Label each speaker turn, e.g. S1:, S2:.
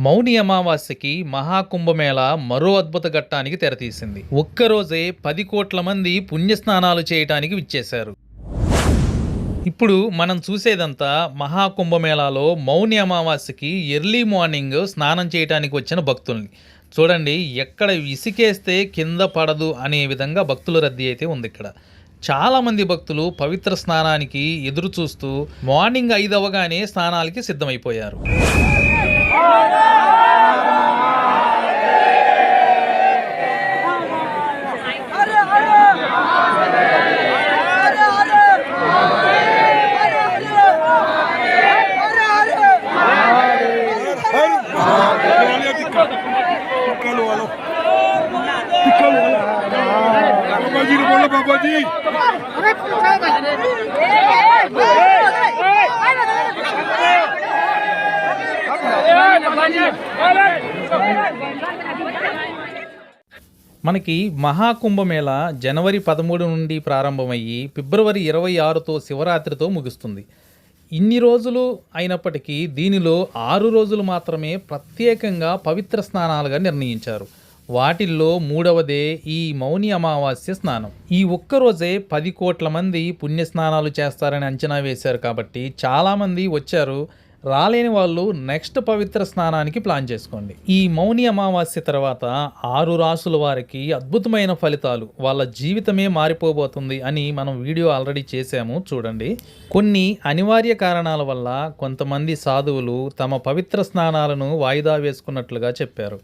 S1: మౌని అమావాస్యకి మహాకుంభమేళ మరో అద్భుత ఘట్టానికి తెరతీసింది. ఒక్కరోజే 10 కోట్ల మంది పుణ్యస్నానాలు చేయటానికి విచ్చేశారు. ఇప్పుడు మనం చూసేదంతా మహాకుంభమేళాలో మౌని అమావాస్యకి ఎర్లీ మార్నింగ్ స్నానం చేయటానికి వచ్చిన భక్తుల్ని చూడండి. ఎక్కడ ఇసుకేస్తే కింద పడదు అనే విధంగా భక్తుల రద్దీ అయితే ఉంది. ఇక్కడ చాలామంది భక్తులు పవిత్ర స్నానానికి ఎదురు చూస్తూ మార్నింగ్ 5 అవగానే స్నానాలకి సిద్ధమైపోయారు. మనకి మహాకుంభమేళ జనవరి 13 నుండి ప్రారంభమయ్యి ఫిబ్రవరి 26తో శివరాత్రితో ముగుస్తుంది. ఇన్ని రోజులు అయినప్పటికీ దీనిలో 6 రోజులు మాత్రమే ప్రత్యేకంగా పవిత్ర స్నానాలుగా నిర్ణయించారు. వాటిల్లో 3వదే ఈ మౌని అమావాస్య స్నానం. ఈ ఒక్కరోజే 10 కోట్ల మంది పుణ్యస్నానాలు చేస్తారని అంచనా వేశారు. కాబట్టి చాలామంది వచ్చారు. రాలేని వాళ్ళు నెక్స్ట్ పవిత్ర స్నానానికి ప్లాన్ చేసుకోండి. ఈ మౌని అమావాస్య తర్వాత 6 రాసుల వారికి అద్భుతమైన ఫలితాలు, వాళ్ళ జీవితమే మారిపోబోతుంది అని మనం వీడియో ఆల్రెడీ చేశాము, చూడండి. కొన్ని అనివార్య కారణాల వల్ల కొంతమంది సాధువులు తమ పవిత్ర స్నానాలను వాయిదా వేసుకున్నట్లుగా చెప్పారు.